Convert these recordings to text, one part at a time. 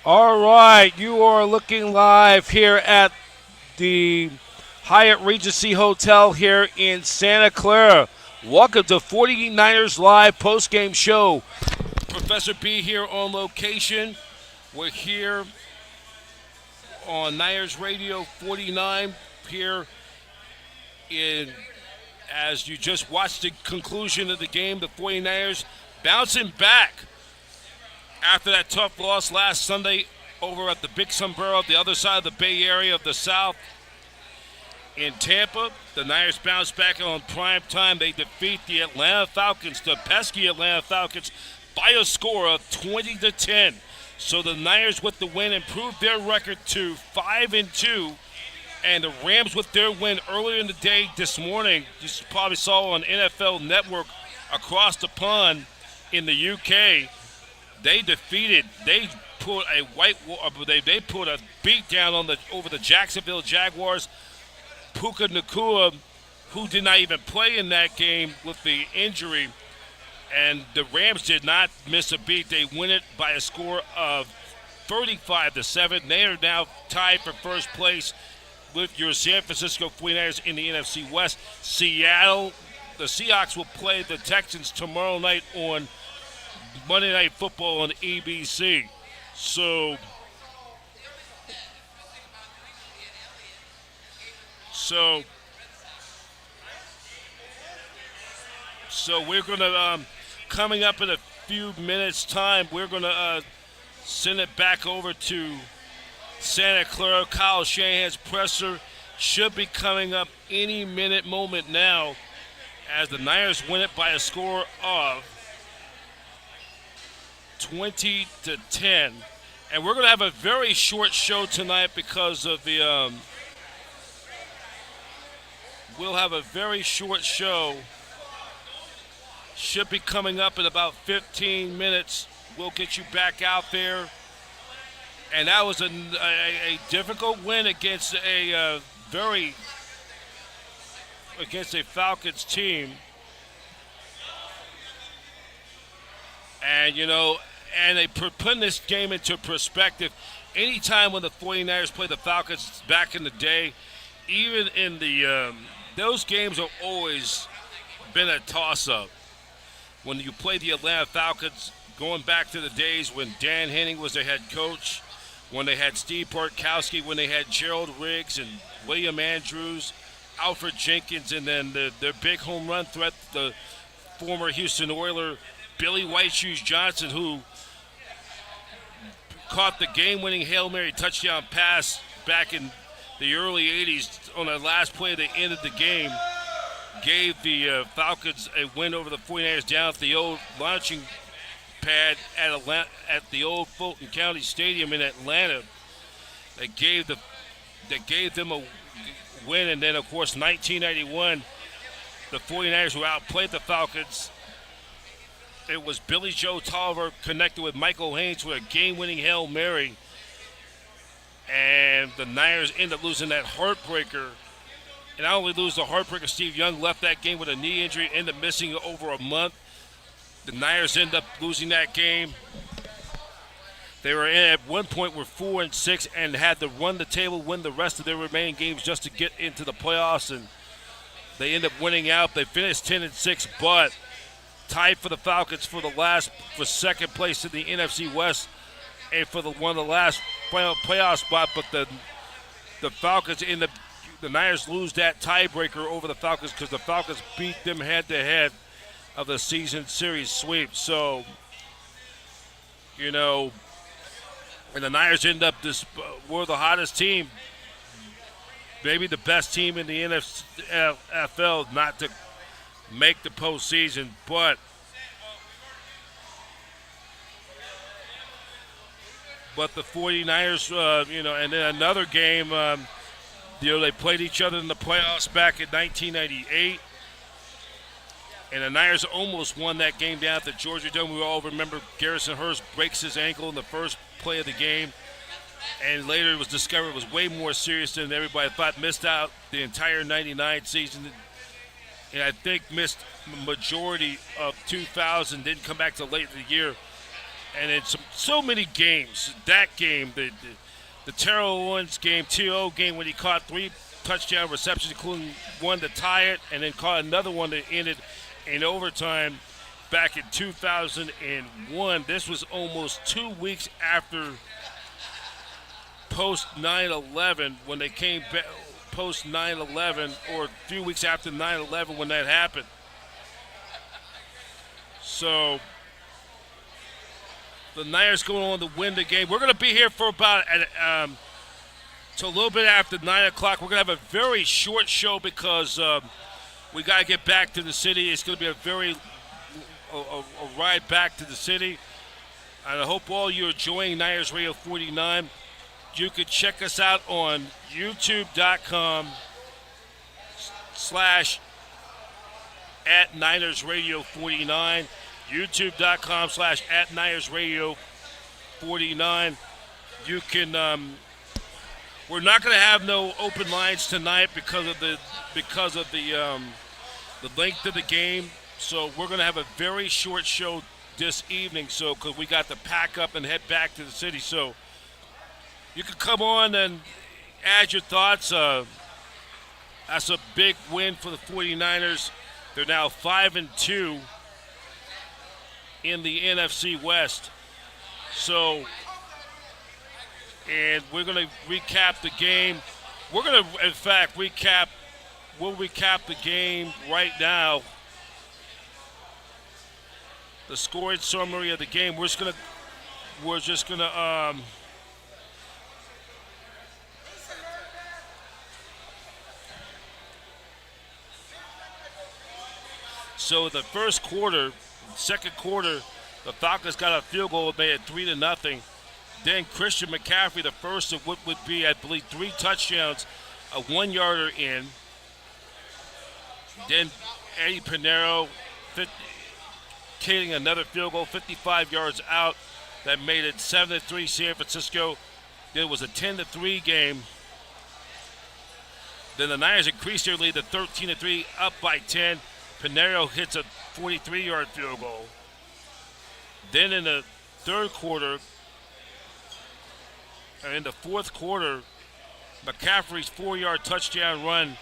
All right, you are looking live here at the Hyatt Regency Hotel here in Santa Clara. Welcome to 49ers Live postgame show. Professor B here on location. We're here on Niners Radio 49 here in as you just watched the conclusion of the game, the 49ers bouncing back after that tough loss last Sunday over at the Big Sombrero, the other side of the Bay Area of the South in Tampa. The Niners bounce back on prime time. They defeat the Atlanta Falcons, the pesky Atlanta Falcons, by a score of 20-10. So the Niners with the win improved their record to 5-2. And the Rams with their win earlier in the day this morning, you probably saw on NFL Network across the pond in the UK, they put a beat down over the Jacksonville Jaguars. Puka Nacua, who did not even play in that game with the injury, and the Rams did not miss a beat. They win it by a score of 35-7. They are now tied for first place with your San Francisco 49ers in the NFC West. Seattle, the Seahawks will play the Texans tomorrow night on Monday Night Football on ABC. So we're going to, coming up in a few minutes' time, we're going to send it back over to Santa Clara. Kyle Shanahan's presser should be coming up any moment now as the Niners win it by a score of 20-10. And we're going to have a very short show tonight because of the we'll have a very short show. Should be coming up in about 15 minutes. We'll get you back out there. And that was a difficult win against a Falcons team. And, and they putting this game into perspective. Anytime when the 49ers play the Falcons back in the day, even in the those games have always been a toss-up. When you play the Atlanta Falcons, going back to the days when Dan Henning was the head coach, when they had Steve Bartkowski, when they had Gerald Riggs and William Andrews, Alfred Jenkins, and then their big home run threat, the former Houston Oiler, Billy White Shoes Johnson, who caught the game-winning Hail Mary touchdown pass back in the early 80s on the last play that ended the game, gave the Falcons a win over the 49ers down at the old launching pad at the old Fulton County Stadium in Atlanta. They gave them a win, and then of course 1991, the 49ers who outplayed the Falcons. It was Billy Joe Tolliver connected with Michael Haynes with a game-winning Hail Mary, and the Niners end up losing that heartbreaker. And not only lose the heartbreaker, Steve Young left that game with a knee injury, ended up missing over a month. The Niners end up losing that game. They were at one point were 4-6 and had to run the table, win the rest of their remaining games just to get into the playoffs, and they end up winning out. They finished 10-6, but tied for the Falcons for second place in the NFC West and for one of the last playoff spot. But the Falcons the Niners lose that tiebreaker over the Falcons because the Falcons beat them head-to-head of the season series sweep. So, and the Niners end up were the hottest team, maybe the best team in the NFL not to make the postseason, but the 49ers, and then another game, They played each other in the playoffs back in 1998. And the Niners almost won that game down at the Georgia Dome. We all remember Garrison Hurst breaks his ankle in the first play of the game. And later it was discovered it was way more serious than everybody thought. Missed out the entire 99 season. And I think missed majority of 2000. Didn't come back till late in the year. And in so many games, that game, the Terrell Owens game, T.O. game, when he caught 3 touchdown receptions, including one to tie it, and then caught another one that ended in overtime back in 2001. This was almost 2 weeks after post 9/11 when they came back, post 9/11, or a few weeks after 9/11 when that happened. So the Niners going on to win the game. We're going to be here for about till a little bit after 9 o'clock. We're going to have a very short show because we got to get back to the city. It's going to be a ride back to the city. And I hope all you're enjoying Niners Radio 49. You can check us out on youtube.com/@NinersRadio49. youtube.com/@NinersRadio49. You can we're not going to have no open lines tonight because of the length of the game. So we're going to have a very short show this evening, so because we got to pack up and head back to the city. So you can come on and add your thoughts. That's a big win for the 49ers. They're now 5-2 in the NFC West. So, and we're going to recap the game. We're going to, in fact, we'll recap the game right now. The scoring summary of the game. We're just gonna so the first quarter, second quarter, the Falcons got a field goal, made it 3-0. Then Christian McCaffrey, the first of what would be, I believe, 3 touchdowns, a 1-yarder in. Then Eddie Pinheiro hitting another field goal, 55 yards out. That made it 7-3 San Francisco. Then it was a 10-3 game. Then the Niners increased their lead to 13-3, up by 10. Pinheiro hits a 43-yard field goal. Then in the third quarter, or in the fourth quarter, McCaffrey's 4-yard touchdown run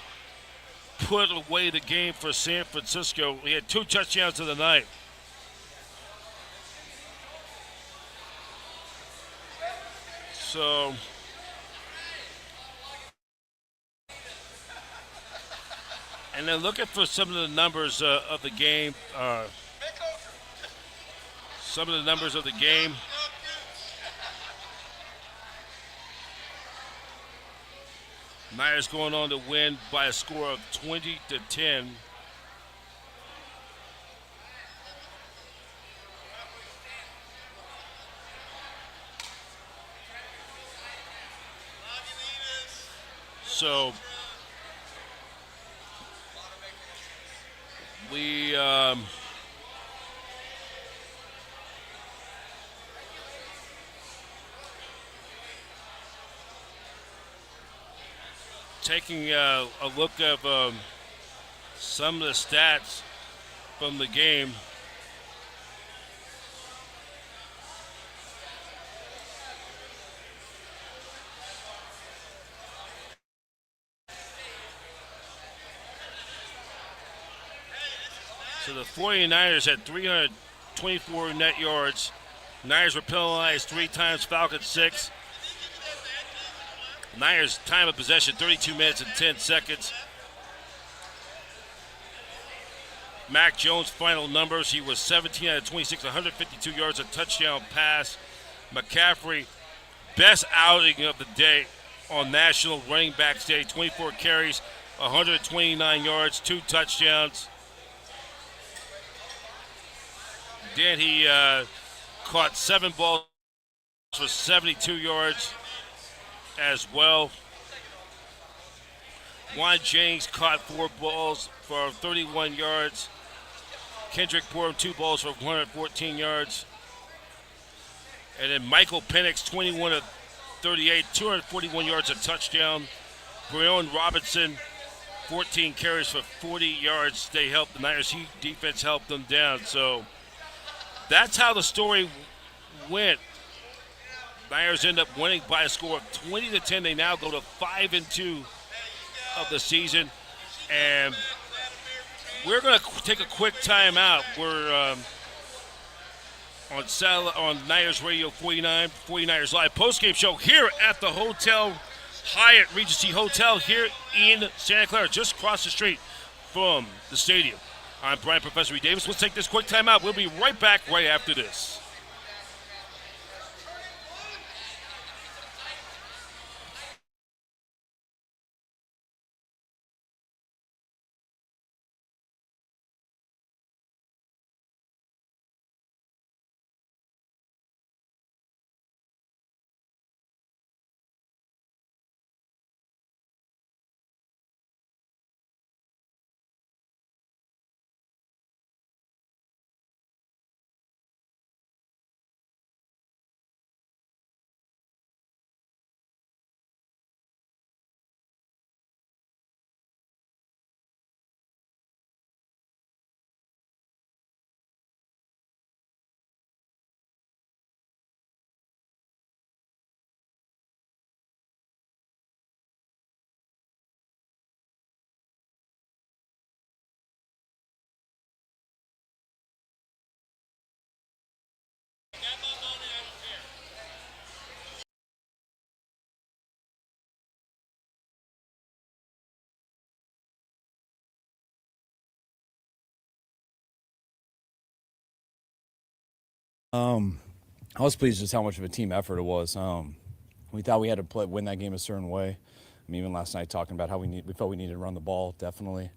put away the game for San Francisco. He had 2 touchdowns of the night. So, and then looking for some of the numbers of the game. Some of the numbers of the game. Niners going on to win by a score of 20-10. So we taking a look at some of the stats from the game. So the 49ers had 324 net yards. Niners were penalized 3 times, Falcons 6. Niners time of possession 32 minutes and 10 seconds. Mac Jones' final numbers, he was 17 out of 26, 152 yards, a touchdown pass. McCaffrey, best outing of the day on National Running Backs Day, 24 carries, 129 yards, 2 touchdowns. Then he caught 7 balls for 72 yards as well. Juan Jennings caught 4 balls for 31 yards. Kendrick Bourne 2 balls for 114 yards. And then Michael Penix 21 of 38, 241 yards, a touchdown. Breon Robinson 14 carries for 40 yards. They helped the Niners Heat defense helped them down. So that's how the story went. Niners end up winning by a score of 20-10. They now go to 5-2 of the season, and we're going to take a quick timeout. We're on Niners Radio 49ers Live postgame show here at the Hyatt Regency Hotel here in Santa Clara, just across the street from the stadium. I'm Brian Professor E. Davis. Let's take this quick timeout. We'll be right back right after this. I was pleased just how much of a team effort it was. We thought we had to win that game a certain way. I mean, even last night talking about how we felt we needed to run the ball, definitely.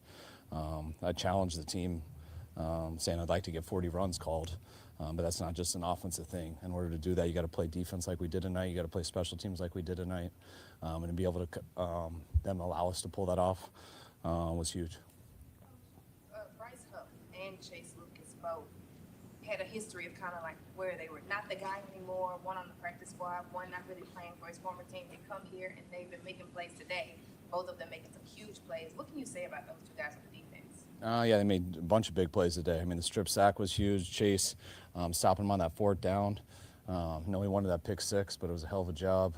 I challenged the team, saying I'd like to get 40 runs called, but that's not just an offensive thing. In order to do that, you got to play defense like we did tonight. You got to play special teams like we did tonight, and to be able to them allow us to pull that off was huge. Bryce Huff and Chase Lucas both had a history of kind of like where they were not the guy anymore, one on the practice squad, one not really playing for his former team. They come here and they've been making plays today, both of them making some huge plays. What can you say about those two guys on the defense? Yeah, they made a bunch of big plays today. I mean, the strip sack was huge. Chase stopping him on that fourth down. No, he wanted that pick six, but it was a hell of a job.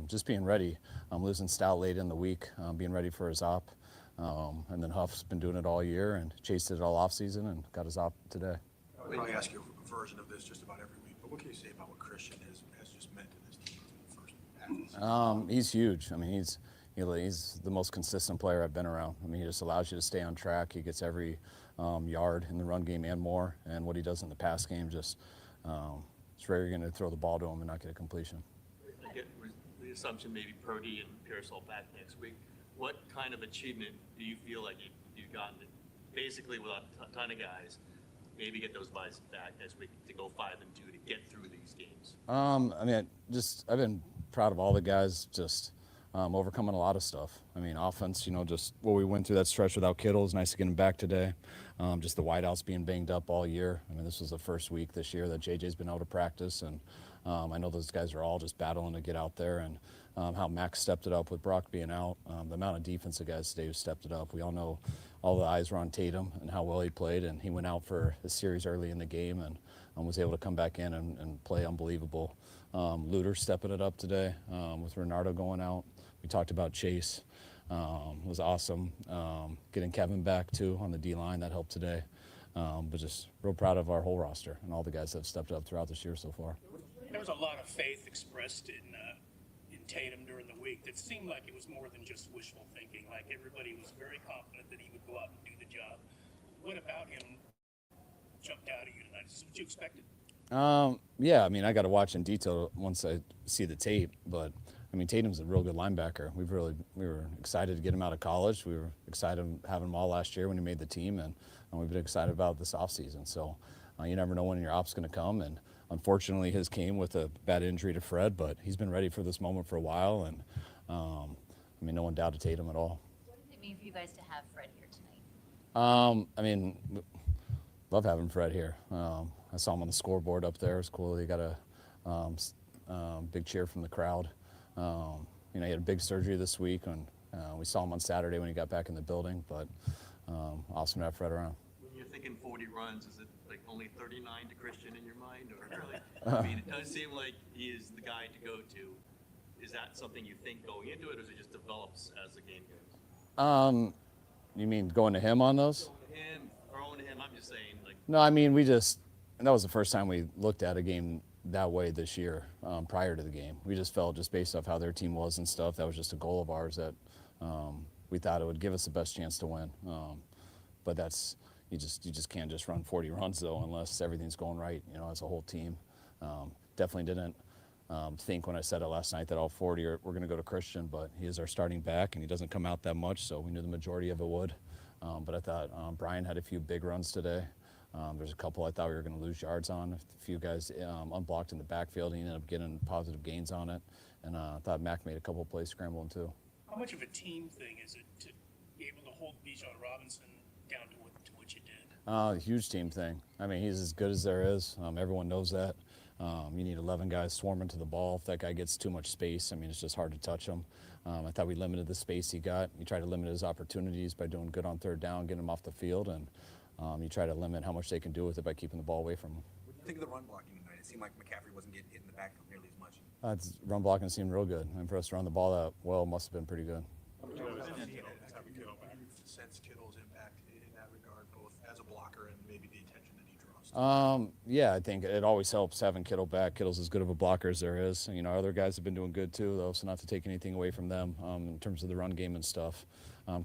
Just being ready. Losing Stout late in the week, being ready for his op. And then Huff's been doing it all year, and Chase did it all offseason and got his op today. I probably ask you a version of this just about every week, but what can you say about what Christian has just meant to this team in the first half? He's huge. I mean, he's the most consistent player I've been around. I mean, he just allows you to stay on track. He gets every yard in the run game and more, and what he does in the pass game just it's rare you're going to throw the ball to him and not get a completion. I get the assumption maybe Purdy and Pearsall back next week. What kind of achievement do you feel like you've gotten basically without a ton of guys? Maybe get those guys back next week to go 5-2 to get through these games. I mean, I've been proud of all the guys just overcoming a lot of stuff. I mean, offense, just what we went through that stretch without Kittle is nice to get him back today. Just the wideouts being banged up all year. I mean, this was the first week this year that JJ's been able to practice, and I know those guys are all just battling to get out there. And how Max stepped it up with Brock being out, the amount of defensive guys today who stepped it up. We all know all the eyes were on Tatum and how well he played, and he went out for a series early in the game and was able to come back in and play unbelievable. Luter stepping it up today with Renardo going out. We talked about Chase. Was awesome. Getting Kevin back, too, on the D-line, that helped today. But just real proud of our whole roster and all the guys that have stepped up throughout this year so far. There was a lot of faith expressed in Tatum during the week that seemed like it was more than just wishful thinking. Like everybody was very confident that he would go out and do the job. What about him jumped out at you tonight? Is this what you expected? Yeah, I mean, I got to watch in detail once I see the tape, but I mean, Tatum's a real good linebacker. We were excited to get him out of college. We were excited having him all last year when he made the team, and we've been excited about this offseason. So you never know when your op's going to come, and unfortunately his came with a bad injury to Fred, but he's been ready for this moment for a while, and I mean, no one doubted Tatum at all. What did it mean for you guys to have Fred here tonight? I mean, love having Fred here. I saw him on the scoreboard up there. It was cool. He got a big cheer from the crowd. He had a big surgery this week, and we saw him on Saturday when he got back in the building. But awesome to have Fred around. When you're thinking 40 runs, is it like only 39 to Christian in your mind, or really? I mean, it does seem like he is the guy to go to. Is that something you think going into it, or is it just develops as the game goes? You mean going to him on those? Throwing to him. I'm just saying, like. No, I mean, and that was the first time we looked at a game that way this year, prior to the game. We just felt, just based off how their team was and stuff, that was just a goal of ours that we thought it would give us the best chance to win. But you just can't just run 40 runs, though, unless everything's going right, as a whole team. Definitely didn't think when I said it last night that all 40 were going to go to Christian, but he is our starting back, and he doesn't come out that much, so we knew the majority of it would. But I thought Brian had a few big runs today. There's a couple I thought we were going to lose yards on. A few guys unblocked in the backfield. He ended up getting positive gains on it. And I thought Mac made a couple of plays scrambling, too. How much of a team thing is it to be able to hold Bijan Robinson down to what you did? A huge team thing. I mean, he's as good as there is. Everyone knows that. You need 11 guys swarming to the ball. If that guy gets too much space, I mean, it's just hard to touch him. I thought we limited the space he got. You try to limit his opportunities by doing good on third down, getting him off the field, and you try to limit how much they can do with it by keeping the ball away from him. What do you think of the run blocking tonight? It seemed like McCaffrey wasn't getting hit in the backfield nearly as much. Run blocking seemed real good. And for us to run the ball that well, must have been pretty good. Sense Kittle's impact in that regard, both as a blocker and maybe the attention that he draws. Yeah, I think it always helps having Kittle back. Kittle's as good of a blocker as there is. Other guys have been doing good too, though, so not to take anything away from them in terms of the run game and stuff.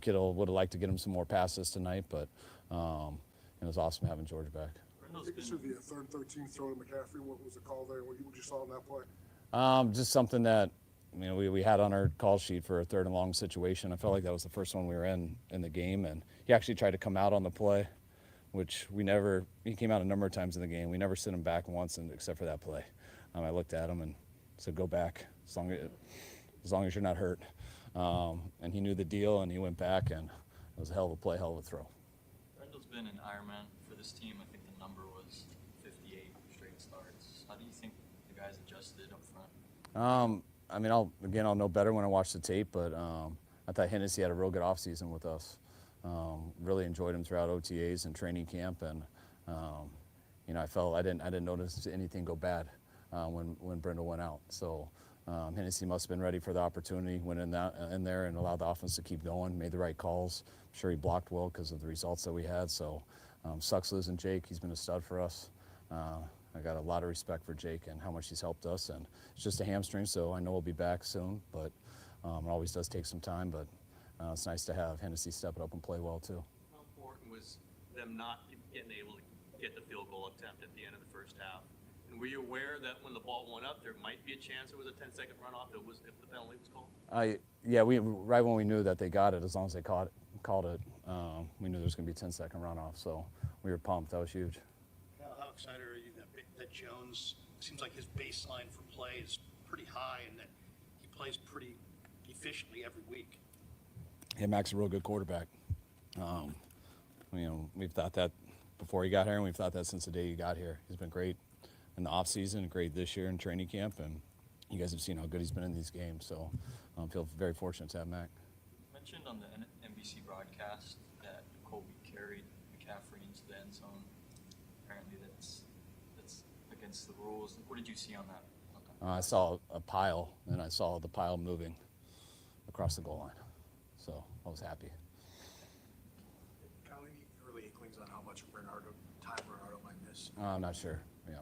Kittle would have liked to get him some more passes tonight, but it was awesome having George back. I think it should be a 3rd and 13 throw to McCaffrey. What was the call there? What you saw in that play? Just something that we had on our call sheet for a 3rd and long situation. I felt like that was the first one we were in the game, and he actually tried to come out on the play, which he came out a number of times in the game. We never sent him back once, except for that play. I looked at him and said, go back, as long as you're not hurt. And he knew the deal, and he went back, and it was a hell of a play, hell of a throw. Randall's been an Ironman for this team. I think the number was 58 straight starts. How do you think the guys adjusted up front? I'll know better when I watch the tape, but I thought Hennessy had a real good offseason with us. Really enjoyed him throughout OTAs and training camp, and I felt I didn't notice anything go bad when Brindle went out. So Hennessy must have been ready for the opportunity, went in there and allowed the offense to keep going, made the right calls. I'm sure he blocked well because of the results that we had. So sucks losing Jake. He's been a stud for us. I got a lot of respect for Jake and how much he's helped us. And it's just a hamstring, so I know he'll be back soon. But it always does take some time. But it's nice to have Hennessy step it up and play well, too. How important was them not getting able to get the field goal attempt at the end of the first half? And were you aware that when the ball went up, there might be a chance it was a 10-second runoff if the penalty was called? Right when we knew that they got it, as long as they called it, we knew there was going to be a 10-second runoff. So we were pumped. That was huge. How excited are you that Jones, seems like his baseline for play is pretty high and that he plays pretty efficiently every week? Yeah, Mac's a real good quarterback. We've thought that before he got here, and we've thought that since the day he got here. He's been great in the offseason, great this year in training camp, and you guys have seen how good he's been in these games. So I feel very fortunate to have Mac. You mentioned on the NBC broadcast that Kobe carried McCaffrey into the end zone. Apparently that's against the rules. What did you see on that? I saw a pile, and I saw the pile moving across the goal line. So I was happy. Kyle, any early inklings on how much time Bernardo might miss? I'm not sure. Yeah.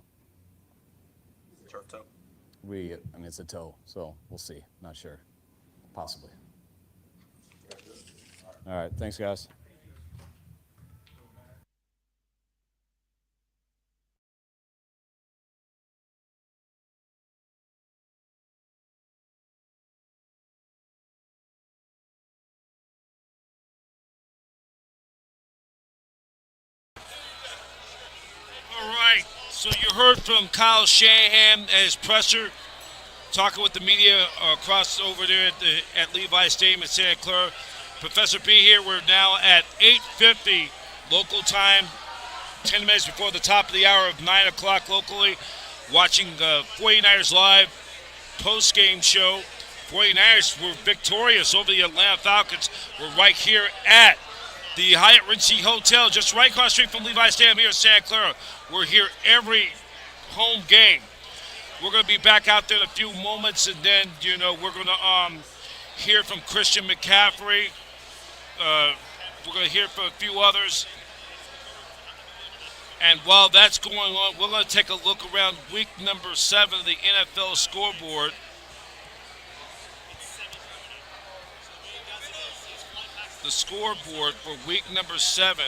Turf toe? It's a toe, so we'll see. Not sure. Possibly. All right. Thanks, guys. All right, so you heard from Kyle Shanahan at his presser, talking with the media across over there at Levi Stadium in Santa Clara. Professor B here. We're now at 8:50 local time, 10 minutes before the top of the hour of 9 o'clock locally, watching the 49ers Live post-game show. 49ers were victorious over the Atlanta Falcons. We're right here at the Hyatt Regency Hotel, just right across the street from Levi Stadium here in Santa Clara. We're here every home game. We're going to be back out there in a few moments, and then, we're going to hear from Christian McCaffrey. We're going to hear from a few others. And while that's going on, we're going to take a look around week number 7 of the NFL scoreboard. The scoreboard for week number 7.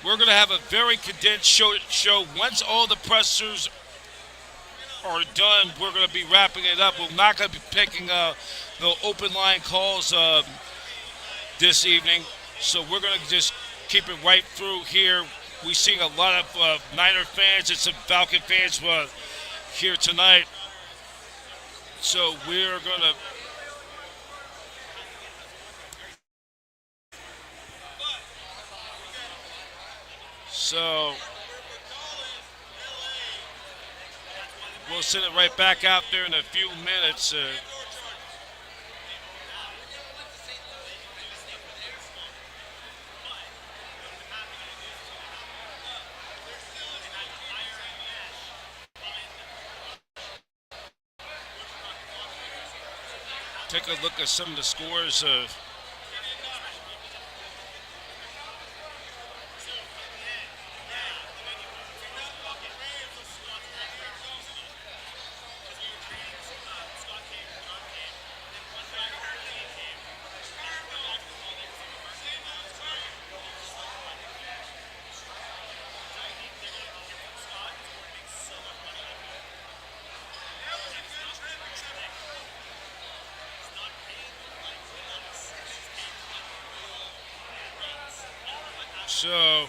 We're going to have a very condensed show. Once all the pressers are done, we're going to be wrapping it up. We're not going to be picking the open line calls this evening, so we're going to just keep it right through here. We're seeing a lot of Niner fans and some Falcon fans here tonight, so we're going to we'll send it right back out there in a few minutes. Take a look at some of the scores. So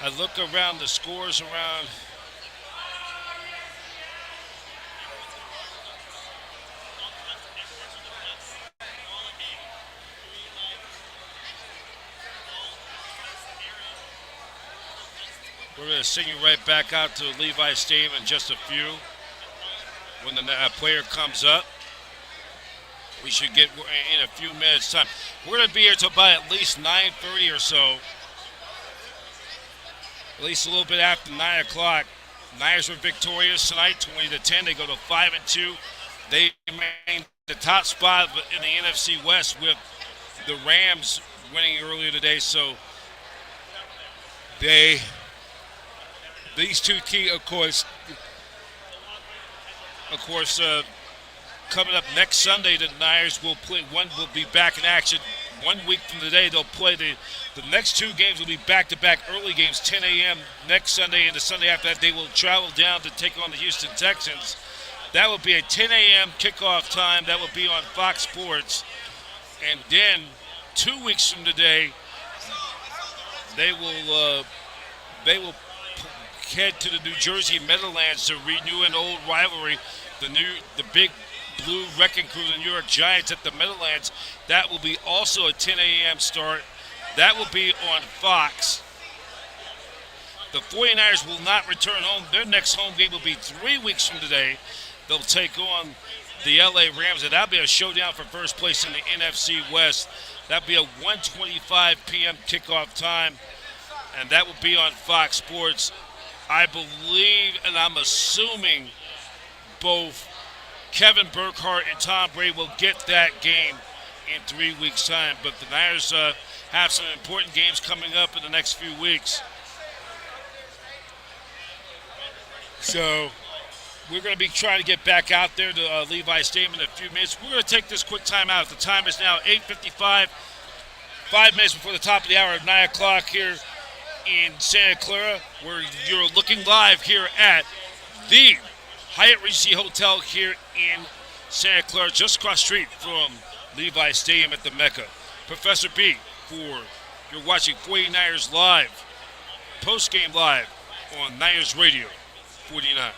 I look around the scores around. We're going to send you right back out to Levi Stadium in just a few. When the player comes up, we should get in a few minutes' time. We're going to be here till about at least 9:30 or so. At least a little bit after 9 o'clock. Niners were victorious tonight, 20-10. They go to 5-2. They remain the top spot in the NFC West with the Rams winning earlier today. So these two teams, of course, coming up next Sunday, the Niners will play. One will be back in action 1 week from today. They'll play the next two games will be back-to-back early games, 10 a.m. next Sunday, and the Sunday after that they will travel down to take on the Houston Texans. That will be a 10 a.m. kickoff time. That will be on Fox Sports. And then 2 weeks from today, they will head to the New Jersey Meadowlands to renew an old rivalry. The big blue wrecking crew, the New York Giants at the Meadowlands. That will be also a 10 a.m. start. That will be on Fox. The 49ers will not return home. Their next home game will be 3 weeks from today. They'll take on the LA Rams, and that'll be a showdown for first place in the NFC West. That'll be a 1:25 p.m. kickoff time, and that will be on Fox Sports. I believe, and I'm assuming, both Kevin Burkhardt and Tom Brady will get that game in 3 weeks' time. But the Niners have some important games coming up in the next few weeks. So we're going to be trying to get back out there to Levi Stadium in a few minutes. We're going to take this quick time out. The time is now 8:55, 5 minutes before the top of the hour of 9 o'clock here in Santa Clara, where you're looking live here at the Hyatt Regency Hotel here in Santa Clara, just across the street from Levi Stadium at the Mecca. Professor B, you're watching 49ers Live Postgame Live on Niners Radio 49.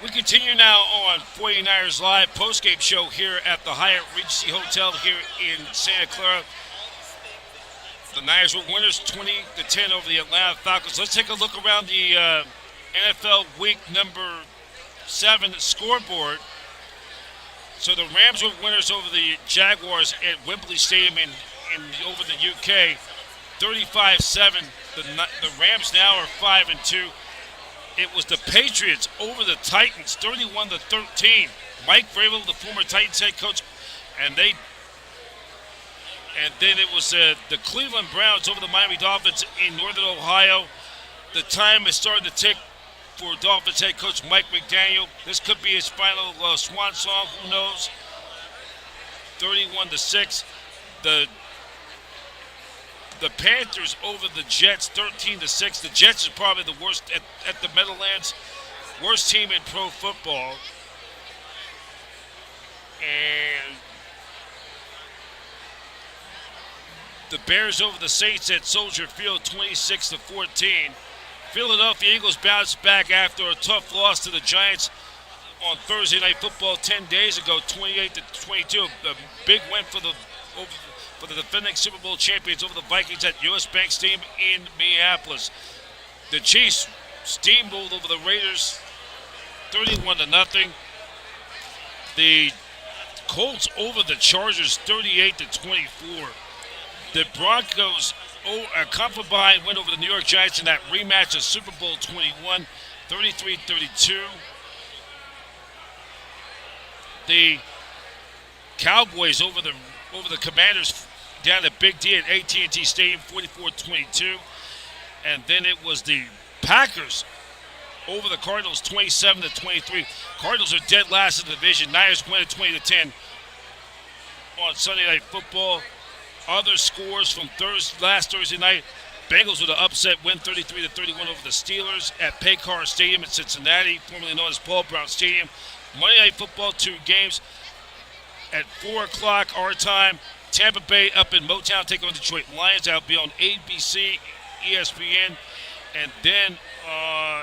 We continue now on 49ers Live postgame show here at the Hyatt Regency Hotel here in Santa Clara. The Niners were winners 20-10 over the Atlanta Falcons. Let's take a look around the NFL week number 7 scoreboard. So the Rams were winners over the Jaguars at Wembley Stadium in over the UK, 35-7. The Rams now are 5-2. It was the Patriots over the Titans, 31-13. Mike Vrabel, the former Titans head coach, and then it was the Cleveland Browns over the Miami Dolphins in Northern Ohio. The time is starting to tick for Dolphins head coach Mike McDaniel. This could be his final swan song. Who knows? 31-6. The Panthers over the Jets, 13-6. The Jets are probably the worst at the Meadowlands, worst team in pro football. And the Bears over the Saints at Soldier Field, 26-14. Philadelphia Eagles bounced back after a tough loss to the Giants on Thursday Night Football 10 days ago, 28-22. A big win for the defending Super Bowl champions over the Vikings at US Bank Stadium in Minneapolis. The Chiefs steamrolled over the Raiders 31-0. The Colts over the Chargers 38-24. The Broncos come from behind win over the New York Giants in that rematch of Super Bowl 21, 33-32. The Cowboys over the Commanders down at Big D at AT&T Stadium, 44-22. And then it was the Packers over the Cardinals, 27-23. Cardinals are dead last in the division. Niners win at 20-10 on Sunday Night Football. Other scores from last Thursday night: Bengals with an upset win, 33-31 over the Steelers at Paycor Stadium in Cincinnati, formerly known as Paul Brown Stadium. Monday Night Football, 2 games at 4 o'clock our time. Tampa Bay up in Motown taking on Detroit Lions. That'll be on ABC, ESPN. And then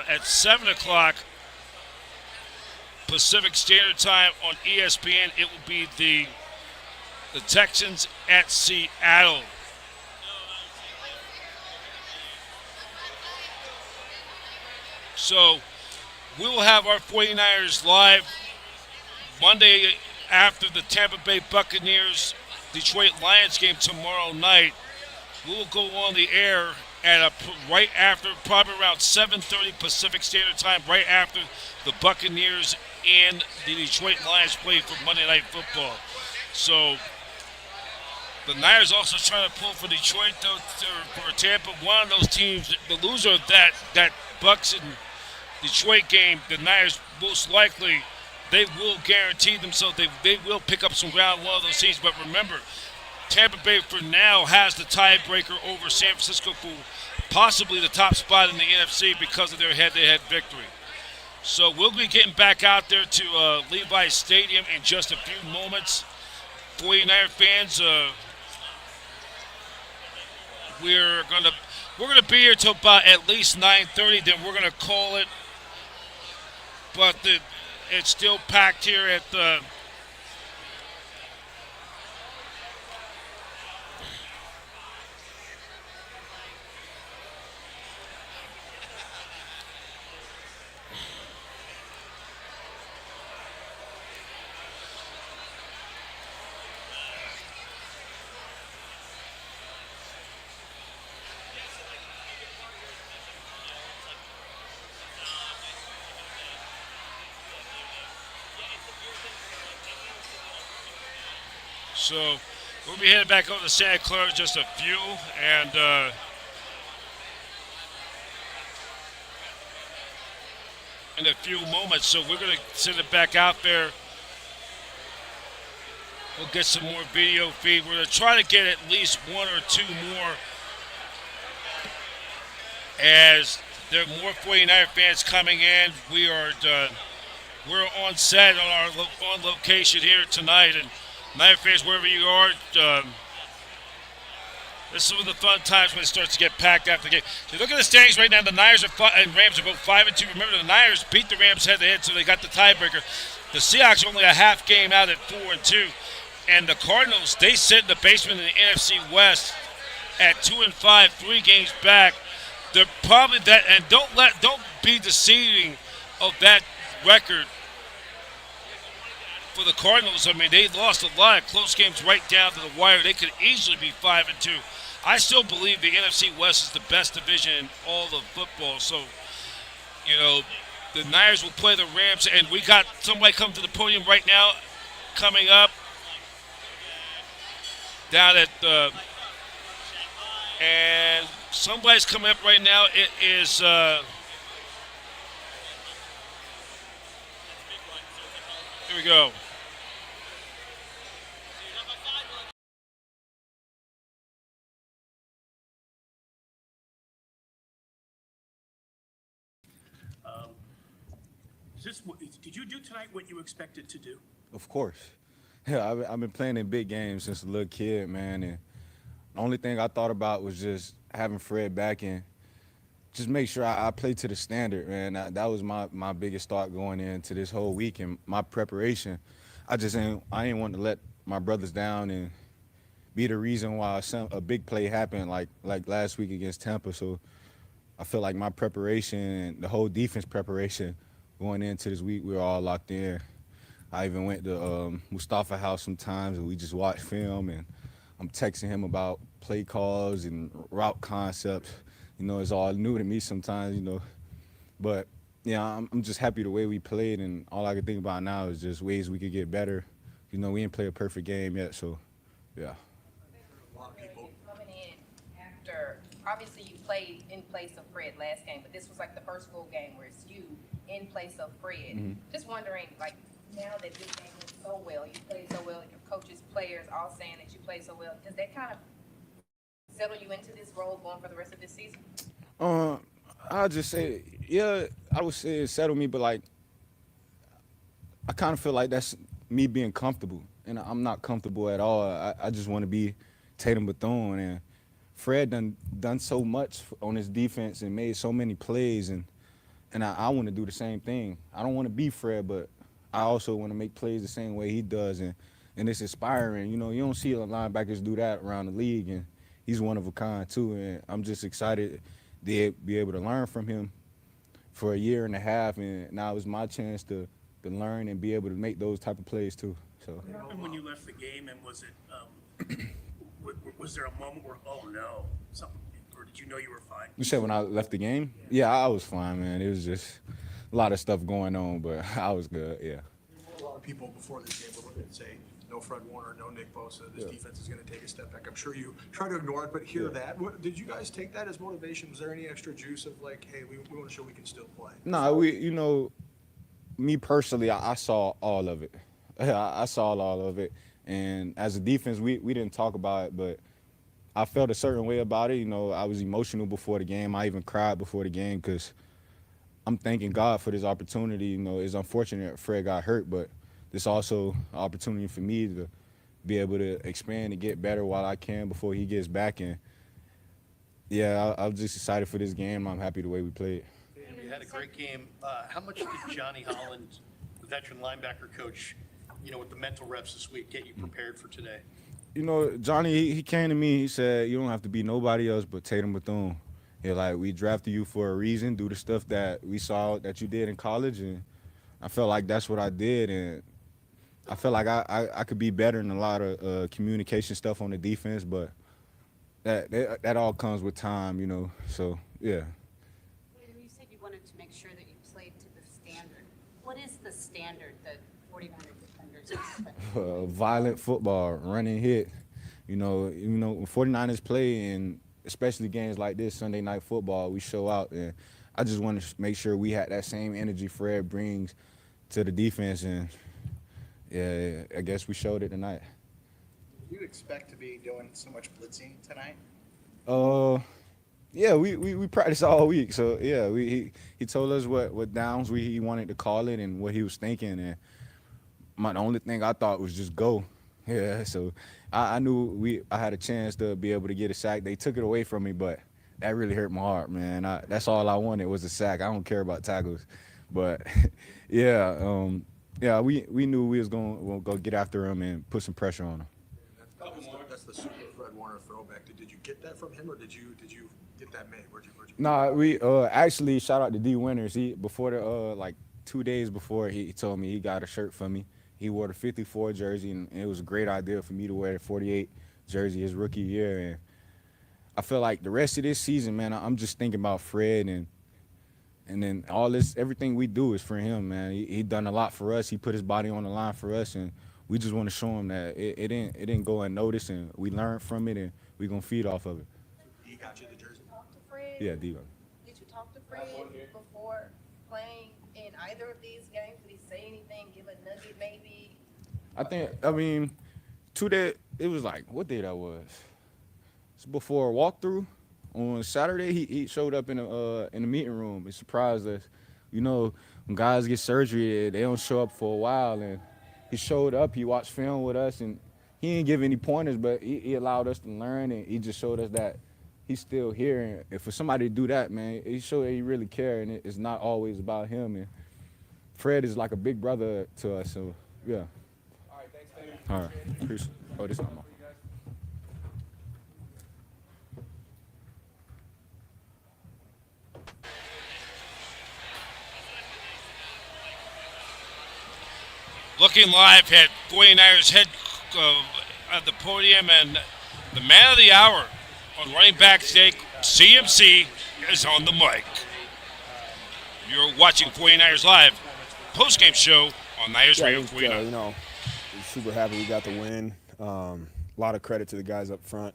at 7 o'clock Pacific Standard Time on ESPN, it will be the Texans at Seattle. So we will have our 49ers live Monday after the Tampa Bay Buccaneers Detroit Lions game tomorrow night. We will go on the air at right after, probably around 7:30 Pacific Standard Time, right after the Buccaneers and the Detroit Lions play for Monday Night Football. So the Niners also trying to pull for Detroit, though, for Tampa. One of those teams, the loser of that Bucs and Detroit game, the Niners most likely, they will guarantee themselves they will pick up some ground in one of those teams. But remember, Tampa Bay for now has the tiebreaker over San Francisco for possibly the top spot in the NFC because of their head-to-head victory. So we'll be getting back out there to Levi Stadium in just a few moments. 49er fans, we're gonna be here till about at least 9:30. Then we're gonna call it. But it's still packed here at the. So we'll be heading back over to Santa Clara in just a few, and in a few moments. So we're gonna send it back out there. We'll get some more video feed. We're gonna try to get at least one or two more, as there are more 49er fans coming in. We're on set on our on location here tonight, and Niner fans, wherever you are, this is one of the fun times when it starts to get packed after the game. So look at the standings right now. The Niners and Rams are both 5-2. Remember, the Niners beat the Rams head-to-head, so they got the tiebreaker. The Seahawks are only a half game out at 4-2, and the Cardinals, they sit in the basement in the NFC West at 2-5, 3 games back. They're probably that, and don't be deceiving of that record. For the Cardinals, I mean, they lost a lot of close games right down to the wire. They could easily be 5-2. I still believe the NFC West is the best division in all of football. So, you know, the Niners will play the Rams, and we got somebody coming to the podium right now, coming up down at the, and somebody's coming up right now. It is. Here we go. Did you do tonight what you expected to do? Of course. Yeah, I've been playing in big games since a little kid, man. And the only thing I thought about was just having Fred back and just make sure I play to the standard, man. That was my biggest thought going into this whole week and my preparation. I ain't want to let my brothers down and be the reason why a big play happened like last week against Tampa. So I feel like my preparation and the whole defense preparation going into this week, we were all locked in. I even went to Mustafa House sometimes, and we just watched film, and I'm texting him about play calls and route concepts. You know, it's all new to me sometimes, you know. But, yeah, I'm just happy the way we played, and all I can think about now is just ways we could get better. You know, we didn't play a perfect game yet, so, yeah. A lot of people coming in after, obviously you played in place of Fred last game, but this was like the first full game where it's you in place of Fred. Mm-hmm. Just wondering, like, now that this game went so well, you played so well, your coaches, players all saying that you played so well, does that kind of settle you into this role going for the rest of this season? I'll just say, yeah, I would say it settled me, but, like, I kind of feel like that's me being comfortable, and I'm not comfortable at all. I just want to be Tatum Bethune, and Fred done so much on his defense and made so many plays, and I want to do the same thing. I don't want to be Fred, but I also want to make plays the same way he does, and it's inspiring. You know, you don't see a linebackers do that around the league, and he's one of a kind too, and I'm just excited to be able to learn from him for a year and a half, and now it's my chance to learn and be able to make those type of plays too. So. What happened when you left the game, and was it was there a moment where, oh no, something, or did you know you were fine? You said when I left the game? Yeah, I was fine, man. It was just a lot of stuff going on, but I was good, yeah. A lot of people before this game were looking and say, no Fred Warner, no Nick Bosa, this defense is going to take a step back. I'm sure you try to ignore it, but hear that. Did you guys take that as motivation? Was there any extra juice of like, hey, we want to show we can still play? No, you know, me personally, I saw all of it. I saw all of it. And as a defense, we didn't talk about it, but I felt a certain way about it. You know, I was emotional before the game. I even cried before the game because I'm thanking God for this opportunity. You know, it's unfortunate Fred got hurt, but this also an opportunity for me to be able to expand and get better while I can before he gets back. And yeah, I'm just excited for this game. I'm happy the way we played. And we had a great game. How much did Johnny Holland, the veteran linebacker coach, with the mental reps this week, get you prepared for today? You know, Johnny, he came to me. He said, "You don't have to be nobody else but Tatum Bethune. Like, we drafted you for a reason. Do the stuff that we saw that you did in college." And I felt like that's what I did. And I felt like I could be better in a lot of communication stuff on the defense, but that all comes with time, So, yeah. You said you wanted to make sure that you played to the standard. What is the standard that 4,900 defenders expect? Violent football, running hit. When 49ers play, and especially games like this, Sunday Night Football, we show out. And I just want to make sure we had that same energy Fred brings to the defense. And, yeah, I guess we showed it tonight. Do you expect to be doing so much blitzing tonight? Yeah, we practiced all week. So, yeah, he told us what downs he wanted to call it and what he was thinking. And the only thing I thought was just go. Yeah, so I knew I had a chance to be able to get a sack. They took it away from me, but that really hurt my heart, man. That's all I wanted was a sack. I don't care about tackles. But, yeah, we knew we was going to go get after him and put some pressure on him. That's the Super Fred Warner throwback. Did you get that from him, or did you get that made? Where'd you No, we actually shout out to D Winters. He before the like 2 days before he told me he got a shirt for me. He wore the 54 jersey, and it was a great idea for me to wear the 48 jersey his rookie year. And I feel like the rest of this season, man, I'm just thinking about Fred, and then everything we do is for him, man. He done a lot for us. He put his body on the line for us, and we just want to show him that it didn't go unnoticed, and we learned from it, and we're going to feed off of it. He got you the jersey? Talk to Fred? Yeah, D. Did you talk to Fred before playing in either of these games? Did he say anything, give a nugget maybe? I mean, 2 days, it was like, what day that was? It's before a walkthrough. On Saturday, he showed up in the meeting room and surprised us. When guys get surgery, they don't show up for a while, and he showed up. He watched film with us, and he didn't give any pointers, but he allowed us to learn, and he just showed us that he's still here. And for somebody to do that, man, he showed that he really cares, and it's not always about him. And Fred is like a big brother to us, so yeah. All right, thanks, David. All right, appreciate it. Oh, this is my Looking live at 49ers head at the podium, and the man of the hour on running back stake, CMC, is on the mic. You're watching 49ers Live, postgame show on Niners Radio 49. Super happy we got the win. A lot of credit to the guys up front.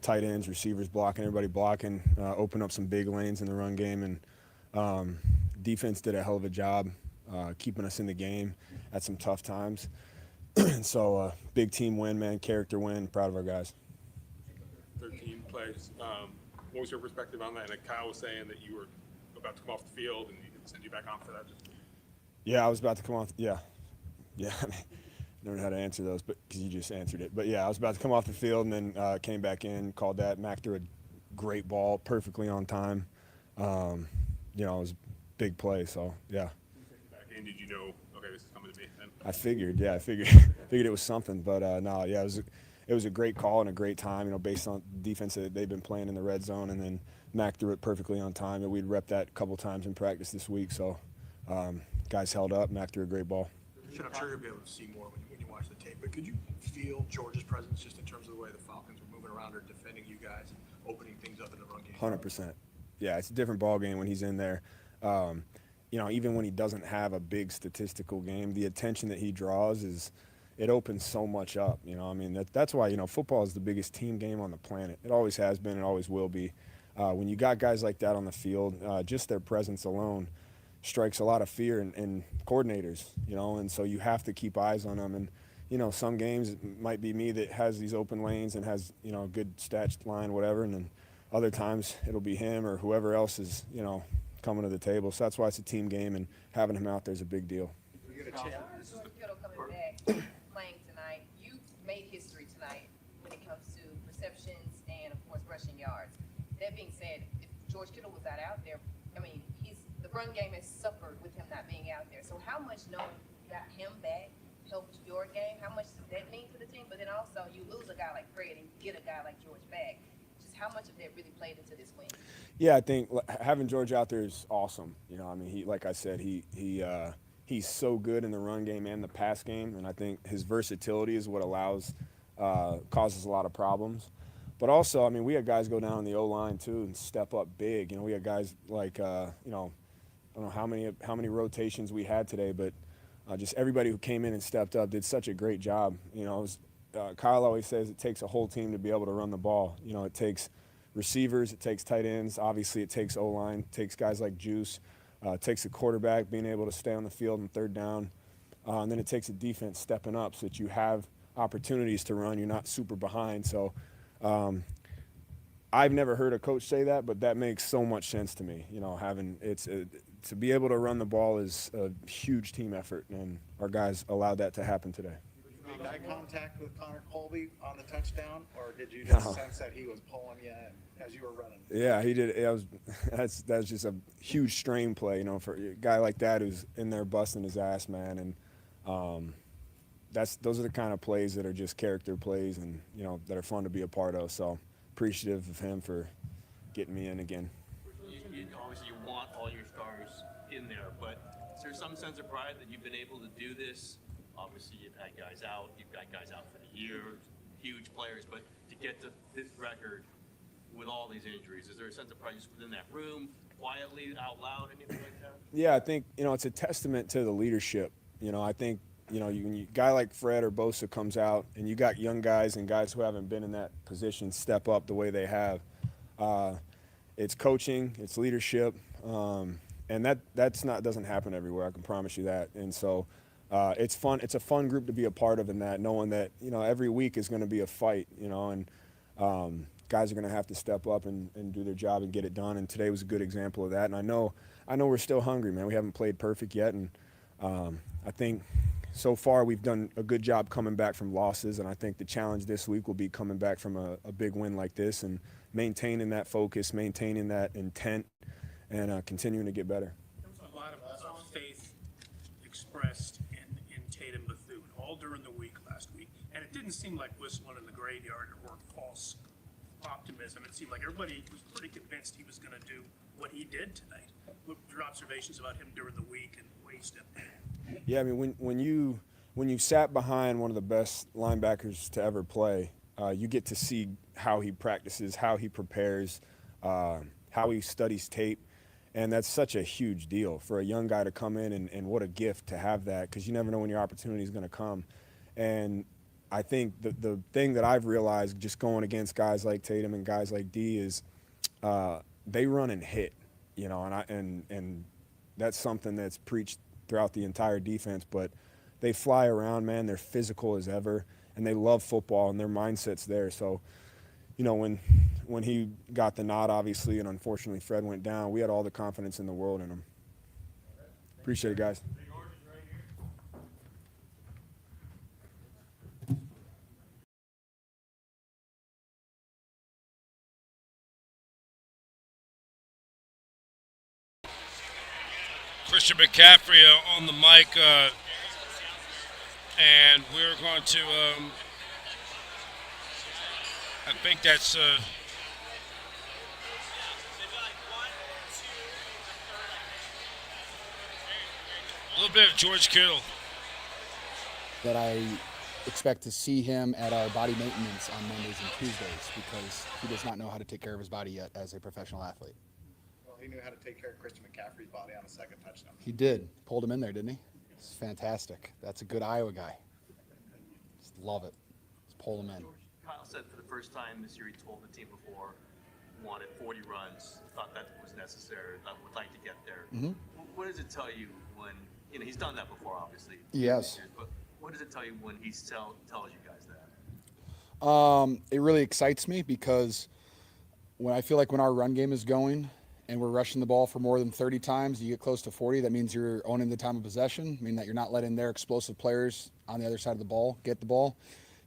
Tight ends, receivers blocking, everybody blocking, open up some big lanes in the run game, and defense did a hell of a job keeping us in the game at some tough times. So big team win, man, character win, proud of our guys. 13 plays. What was your perspective on that? And Kyle was saying that you were about to come off the field and he didn't send you back on for that. Yeah, I was about to come off. Yeah. I don't know how to answer those, but because you just answered it. But yeah, I was about to come off the field and then came back in, called that. Mac threw a great ball, perfectly on time. It was a big play, so yeah. Back in, did you know? Okay, this is coming to me. Then? I figured it was something, but no, yeah, it was a great call and a great time. Based on the defense that they've been playing in the red zone, and then Mac threw it perfectly on time. And we'd rep that a couple times in practice this week, so guys held up. Mac threw a great ball. I'm sure you'll be able to see more when you watch the tape, but could you feel George's presence just in terms of the way the Falcons were moving around or defending you guys and opening things up in the run game? 100%. Yeah, it's a different ball game when he's in there. Even when he doesn't have a big statistical game, the attention that he draws it opens so much up. That's why football is the biggest team game on the planet. It always has been, it always will be. When you got guys like that on the field, just their presence alone strikes a lot of fear in coordinators, and so you have to keep eyes on them. And some games it might be me that has these open lanes and has a good stats line, whatever, and then other times it'll be him or whoever else is coming to the table. So that's why it's a team game, and having him out there is a big deal. We get a chance. Kittle coming back, playing tonight. You made history tonight when it comes to receptions and, of course, rushing yards. That being said, if George Kittle was not out there, I mean, the run game has suffered with him not being out there. So how much knowing you got him back helped your game? How much does that mean for the team? But then also you lose a guy like Fred and get a guy like George back. Just how much of that really played into this win? Yeah, I think having George out there is awesome. You know, I mean, like I said, he's so good in the run game and the pass game, and I think his versatility is what causes a lot of problems. But also, I mean, we had guys go down on the O-line too and step up big. You know, we had guys like, I don't know how many rotations we had today, but just everybody who came in and stepped up did such a great job. You know, Kyle always says it takes a whole team to be able to run the ball. You know, it takes receivers, it takes tight ends, obviously it takes O-line, it takes guys like Juice, it takes a quarterback being able to stay on the field on third down, and then it takes a defense stepping up so that you have opportunities to run, you're not super behind. So I've never heard a coach say that, but that makes so much sense to me. You know, to be able to run the ball is a huge team effort, and our guys allowed that to happen today. Did you make eye contact with Connor Colby on the touchdown, or did you just sense that he was pulling you in as you were running? Yeah, he did. That's just a huge strain play, you know, for a guy like that who's in there busting his ass, man. And those are the kind of plays that are just character plays, and you know, that are fun to be a part of. So appreciative of him for getting me in again. Obviously, you want all your stars in there, but is there some sense of pride that you've been able to do this? Obviously, you've had guys out. You've got guys out for the year, huge players. But to get to this record with all these injuries, is there a sense of pride just within that room, quietly, out loud, anything like that? Yeah, I think, you know, it's a testament to the leadership. You know, I think, you know, when a guy like Fred or Bosa comes out and you got young guys and guys who haven't been in that position step up the way they have, it's coaching, it's leadership, and doesn't happen everywhere. I can promise you that. And so it's fun. It's a fun group to be a part of in that, knowing that, you know, every week is going to be a fight, you know, and guys are going to have to step up and do their job and get it done. And today was a good example of that. And I know we're still hungry, man. We haven't played perfect yet, and I think so far we've done a good job coming back from losses. And I think the challenge this week will be coming back from a big win like this and maintaining that focus, maintaining that intent, and continuing to get better. There was a lot of faith expressed in Tatum Bethune all during the week last week, and it didn't seem like whistling in the graveyard or false optimism. It seemed like everybody was pretty convinced he was going to do what he did tonight. What were your observations about him during the week and the way he stepped in? Yeah, I mean, when you sat behind one of the best linebackers to ever play, you get to see how he practices, how he prepares, how he studies tape. And that's such a huge deal for a young guy to come in, and what a gift to have that, because you never know when your opportunity is going to come. And I think the thing that I've realized just going against guys like Tatum and guys like D is they run and hit, you know, and that's something that's preached throughout the entire defense. But they fly around, man. They're physical as ever, and they love football, and their mindset's there. So, you know, when he got the nod, obviously, and unfortunately Fred went down, we had all the confidence in the world in him. Appreciate it, guys. Christian McCaffrey on the mic, and we're going to, I think that's a little bit of George Kittle. That I expect to see him at our body maintenance on Mondays and Tuesdays, because he does not know how to take care of his body yet as a professional athlete. Well, he knew how to take care of Christian McCaffrey's body on a second touchdown. He did. Pulled him in there, didn't he? It's fantastic. That's a good Iowa guy. Just love it. Just pull him in. Kyle said for the first time this year he told the team before, wanted 40 runs, thought that was necessary, would like to get there. Mm-hmm. What does it tell you when, you know, he's done that before, obviously. Yes. But what does it tell you when he tells you guys that? It really excites me, because when I feel like when our run game is going and we're rushing the ball for more than 30 times, you get close to 40, that means you're owning the time of possession, meaning that you're not letting their explosive players on the other side of the ball get the ball.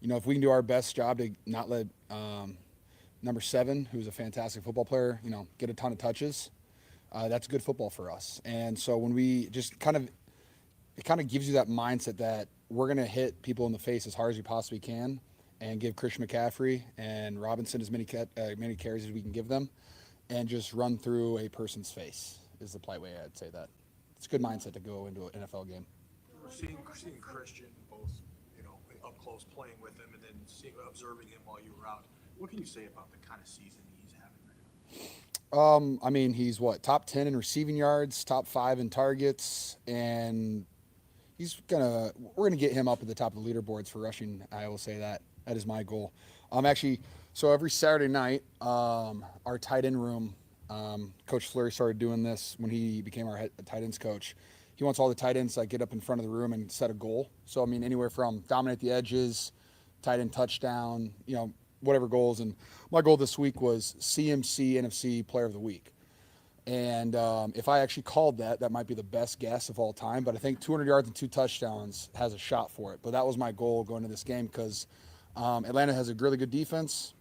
If we can do our best job to not let number 7, who's a fantastic football player, get a ton of touches, that's good football for us. And so when we just it kind of gives you that mindset that we're going to hit people in the face as hard as we possibly can and give Christian McCaffrey and Robinson as many carries as we can give them, and just run through a person's face is the polite way I'd say that. It's a good mindset to go into an NFL game. We're seeing Christian both, up close playing with him and then observing him while you were out. What can you say about the kind of season he's having right now? He's top 10 in receiving yards, top 5 in targets, and we're gonna get him up at the top of the leaderboards for rushing. I will say that is my goal. So every Saturday night, our tight end room, Coach Fleury started doing this when he became our tight ends coach. He wants all the tight ends to get up in front of the room and set a goal. So anywhere from dominate the edges, tight end touchdown, whatever goals. And my goal this week was CMC NFC Player of the Week. And if I actually called that might be the best guess of all time. But I think 200 yards and 2 touchdowns has a shot for it. But that was my goal going into this game because Atlanta has a really good defense.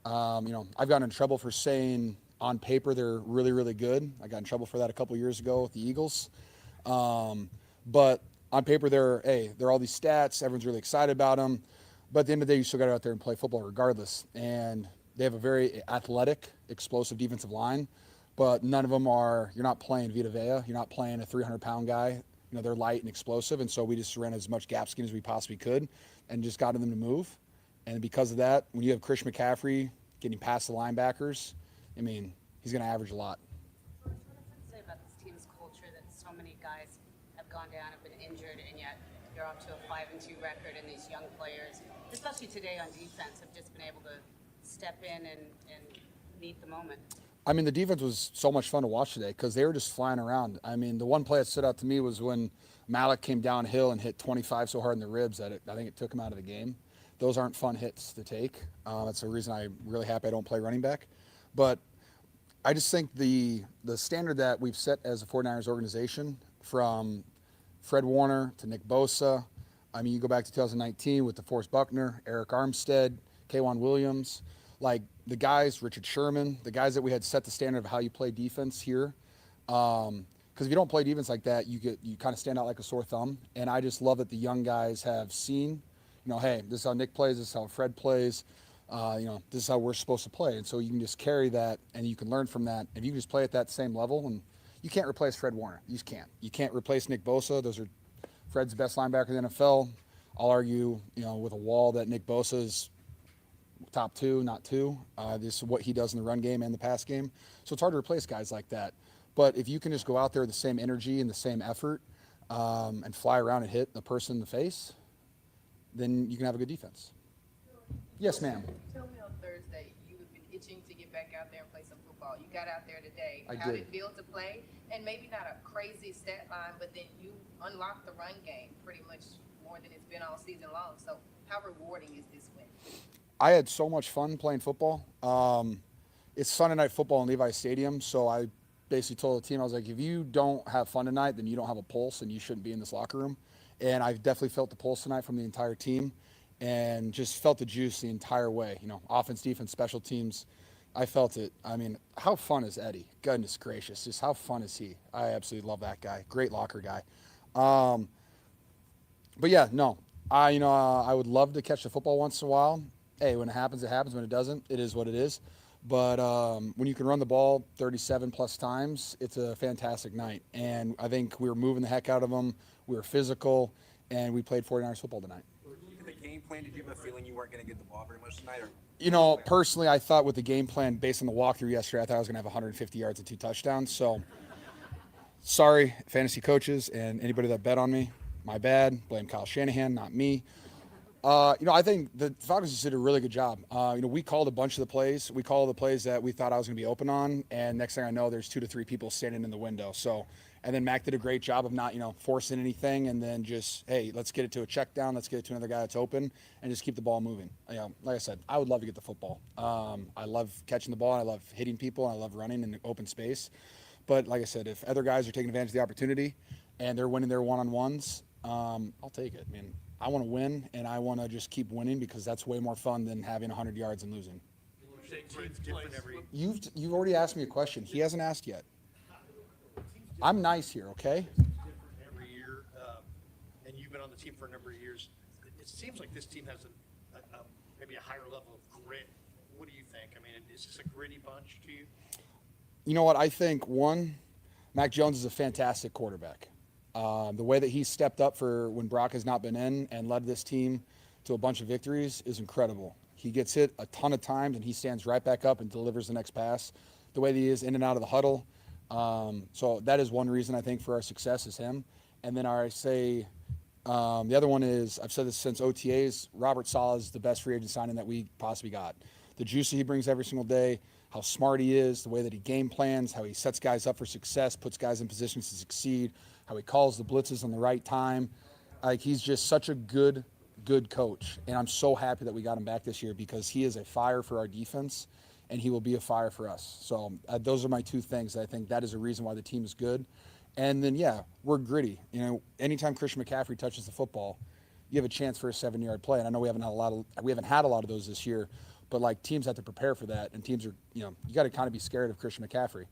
I've gotten in trouble for saying on paper they're really, really good. I got in trouble for that a couple years ago with the Eagles. But on paper they're all these stats. Everyone's really excited about them. But at the end of the day, you still got to go out there and play football regardless. And they have a very athletic, explosive defensive line. But none of them you're not playing Vita Vea. You're not playing a 300-pound guy. They're light and explosive. And so we just ran as much gap scheme as we possibly could and just got them to move. And because of that, when you have Christian McCaffrey getting past the linebackers, he's going to average a lot. What does it say about this team's culture that so many guys have gone down, have been injured, and yet you're up to a 5-2 record, and these young players, especially today on defense, have just been able to step in and meet the moment? The defense was so much fun to watch today because they were just flying around. The one play that stood out to me was when Malik came downhill and hit 25 so hard in the ribs that I think it took him out of the game. Those aren't fun hits to take. That's the reason I'm really happy I don't play running back. But I just think the standard that we've set as a 49ers organization, from Fred Warner to Nick Bosa, you go back to 2019 with DeForest Buckner, Eric Armstead, K'Wan Williams, the guys, Richard Sherman, the guys that we had set the standard of how you play defense here. Because if you don't play defense like that, you kind of stand out like a sore thumb. And I just love that the young guys have seen, hey, this is how Nick plays, this is how Fred plays, this is how we're supposed to play. And so you can just carry that and you can learn from that. If you can just play at that same level, and you can't replace Fred Warner. You just can't. You can't replace Nick Bosa. Those are Fred's best linebacker in the NFL. I'll argue, with a wall that Nick Bosa is top 2, not 2. This is what he does in the run game and the pass game. So it's hard to replace guys like that. But if you can just go out there with the same energy and the same effort and fly around and hit the person in the face, then you can have a good defense. Yes, ma'am. Tell me on Thursday, you have been itching to get back out there and play some football. You got out there today. How did it feel to play? And maybe not a crazy stat line, but then you unlocked the run game pretty much more than it's been all season long. So how rewarding is this win? I had so much fun playing football. It's Sunday night football in Levi Stadium, so I basically told the team, I was like, if you don't have fun tonight, then you don't have a pulse and you shouldn't be in this locker room. And I definitely felt the pulse tonight from the entire team and just felt the juice the entire way. Offense, defense, special teams. I felt it. How fun is Eddie? Goodness gracious. Just how fun is he? I absolutely love that guy. Great locker guy. But yeah, no. I would love to catch the football once in a while. Hey, when it happens, it happens. When it doesn't, it is what it is. But when you can run the ball 37 plus times, it's a fantastic night. And I think we were moving the heck out of them. We were physical, and we played 49ers football tonight. In the game plan, did you have a feeling you weren't going to get the ball very much tonight? Personally, I thought with the game plan, based on the walkthrough yesterday, I thought I was going to have 150 yards and 2 touchdowns. So, sorry, fantasy coaches and anybody that bet on me. My bad. Blame Kyle Shanahan, not me. I think the Falcons just did a really good job. We called a bunch of the plays. We called the plays that we thought I was going to be open on, and next thing I know, there's 2 to 3 people standing in the window. So, and then Mac did a great job of not, forcing anything, and then just, hey, let's get it to a check down, let's get it to another guy that's open, and just keep the ball moving. Like I said, I would love to get the football. I love catching the ball, and I love hitting people, and I love running in open space. But like I said, if other guys are taking advantage of the opportunity and they're winning their one-on-ones, I'll take it. I mean, I want to win, and I want to just keep winning because that's way more fun than having 100 yards and losing. You've already asked me a question. He hasn't asked yet. I'm nice here, okay? Every year, and you've been on the team for a number of years. It seems like this team has maybe a higher level of grit. What do you think? I mean, is this a gritty bunch to you? You know what? I think, one, Mac Jones is a fantastic quarterback. The way that he stepped up for when Brock has not been in and led this team to a bunch of victories is incredible. He gets hit a ton of times, and he stands right back up and delivers the next pass. The way that he is in and out of the huddle. So that is one reason I think for our success is him. And then I say the other one is, I've said this since OTAs, Robert Saleh is the best free agent signing that we possibly got. The juice that he brings every single day, how smart he is, the way that he game plans, how he sets guys up for success, puts guys in positions to succeed, how he calls the blitzes on the right time. Like, he's just such a good coach. And I'm so happy that we got him back this year because he is a fire for our defense, and he will be a fire for us. So those are my 2 things. I think that is a reason why the team is good. And then, yeah, we're gritty. Anytime Christian McCaffrey touches the football, you have a chance for a 7-yard play. And I know we haven't had a lot of those this year, but like teams have to prepare for that. And teams are, you got to kind of be scared of Christian McCaffrey.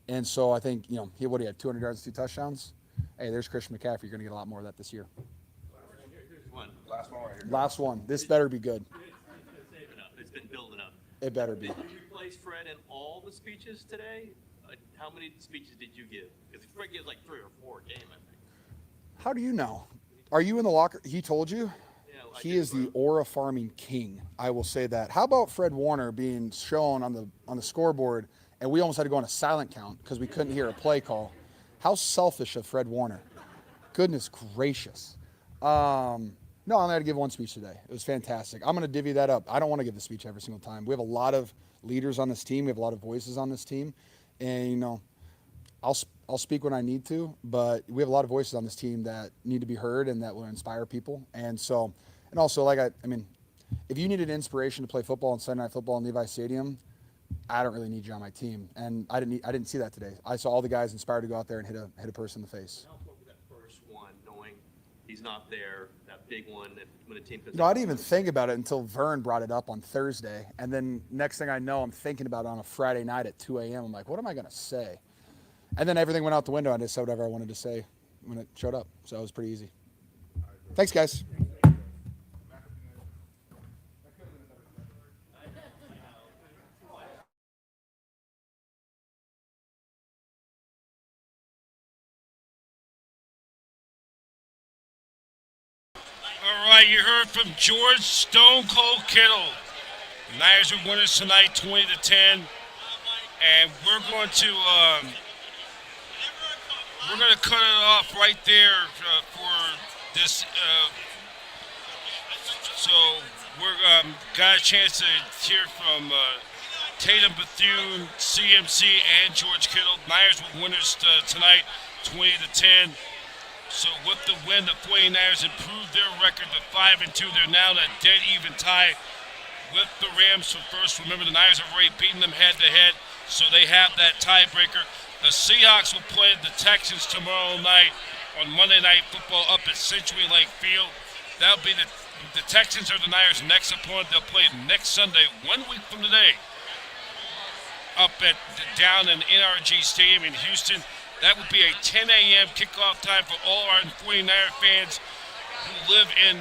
And so I think, he had 200 yards and 2 touchdowns. Hey, there's Christian McCaffrey. You're going to get a lot more of that this year. Last one right here. Last one. This better be good. It's been building up. It better be. Did you replace Fred in all the speeches today? How many speeches did you give? Because Fred gives like 3 or 4 a game, I think. How do you know? Are you in the locker? He told you? Yeah, He is the aura farming king. I will say that. How about Fred Warner being shown on the scoreboard, and we almost had to go on a silent count because we couldn't hear a play call? How selfish of Fred Warner. Goodness gracious. No, I'm going to give one speech today. It was fantastic. I'm going to divvy that up. I don't want to give the speech every single time. We have a lot of leaders on this team. We have a lot of voices on this team. And, I'll speak when I need to, but we have a lot of voices on this team that need to be heard and that will inspire people. And so, and also, if you needed inspiration to play football on Sunday Night Football in Levi Stadium, I don't really need you on my team. And I didn't see that today. I saw all the guys inspired to go out there and hit a person in the face. How important was that first one, knowing he's not there, that big one, that when a team I didn't even think about it until Vern brought it up on Thursday. And then next thing I know, I'm thinking about it on a Friday night at 2 a.m. I'm like, what am I going to say? And then everything went out the window. I just said whatever I wanted to say when it showed up. So it was pretty easy. Thanks, guys. All right, you heard from George Stone Cold Kittle. Niners are winners tonight, 20-10, and we're going to cut it off right there for this. So we're got a chance to hear from Tatum, Bethune, CMC, and George Kittle. Niners were winners tonight, 20-10. So with the win, the 49ers improved their record to 5-2. They're now in a dead even tie with the Rams for first. Remember, the Niners have already beaten them head-to-head, so they have that tiebreaker. The Seahawks will play the Texans tomorrow night on Monday Night Football up at Century Lake Field. That'll be the Texans are the Niners' next opponent. They'll play next Sunday, 1 week from today, up down in NRG Stadium in Houston. That would be a 10 a.m. kickoff time for all our 49er fans who live in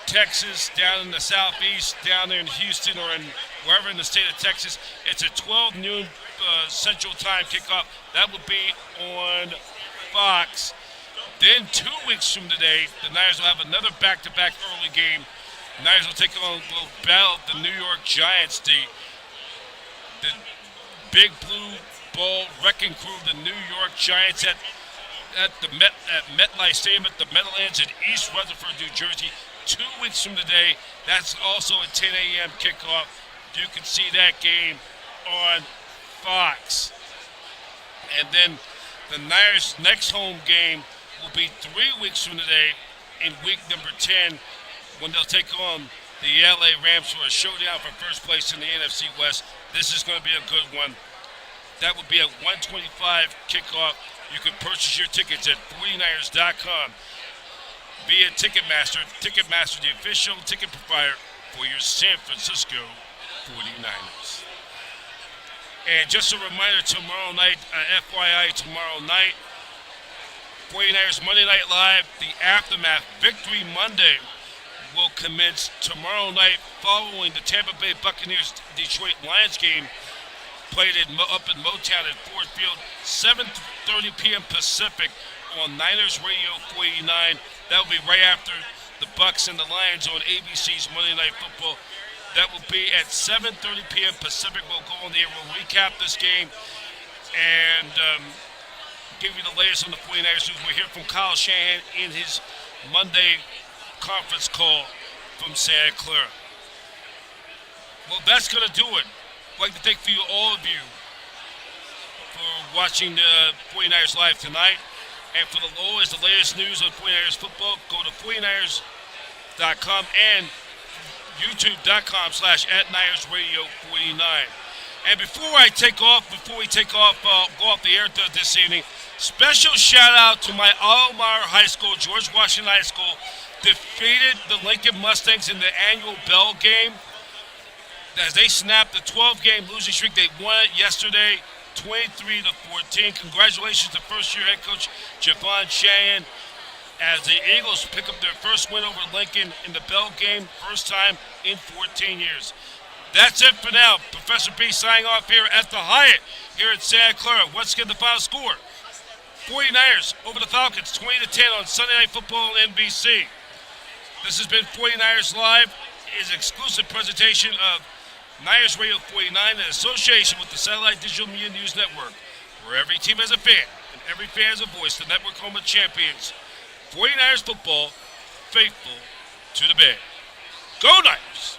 Texas, down in the southeast, down there in Houston, or in wherever in the state of Texas. It's a 12 noon Central Time kickoff. That would be on Fox. Then 2 weeks from today, the Niners will have another back-to-back early game. The Niners will take on the battle of the New York Giants, the Big Blue Ball wrecking crew, the New York Giants at MetLife Stadium at the Meadowlands in East Rutherford, New Jersey. 2 weeks from today. That's also a 10 a.m. kickoff. You can see that game on Fox. And then the Niners' next home game will be 3 weeks from today in week number 10 when they'll take on the LA Rams for a showdown for first place in the NFC West. This is going to be a good one. That will be at 1:25 kickoff. You can purchase your tickets at 49ers.com via Ticketmaster. Ticketmaster, the official ticket provider for your San Francisco 49ers. And just a reminder, tomorrow night, FYI, tomorrow night, 49ers Monday Night Live, the Aftermath Victory Monday will commence tomorrow night following the Tampa Bay Buccaneers Detroit Lions game played up in Motown at Ford Field, 7:30 p.m. Pacific on Niners Radio 49. That will be right after the Bucs and the Lions on ABC's Monday Night Football. That will be at 7:30 p.m. Pacific. We'll go on there, we'll recap this game, and give you the latest on the 49ers news. We'll hear from Kyle Shanahan in his Monday conference call from Santa Clara. Well, that's going to do it. I'd like to thank all of you for watching the 49ers Live tonight. And for the latest news on 49ers football, go to 49ers.com and youtube.com/@NinersRadio49. And before we take off, go off the air this evening, special shout out to my alma mater high school, George Washington High School, defeated the Lincoln Mustangs in the annual Bell game. As they snapped the 12-game losing streak, they won it yesterday, 23-14. Congratulations to first-year head coach Javon Cheyenne as the Eagles pick up their first win over Lincoln in the Bell game, first time in 14 years. That's it for now. Professor B signing off here at the Hyatt here in Santa Clara. Once again, the final score: 49ers over the Falcons, 20-10 on Sunday Night Football on NBC. This has been 49ers Live, is an exclusive presentation of Niners Radio 49 in association with the Satellite Digital Media News Network, where every team has a fan and every fan has a voice. The network home of champions. 49ers football, faithful to the Bay. Go Niners!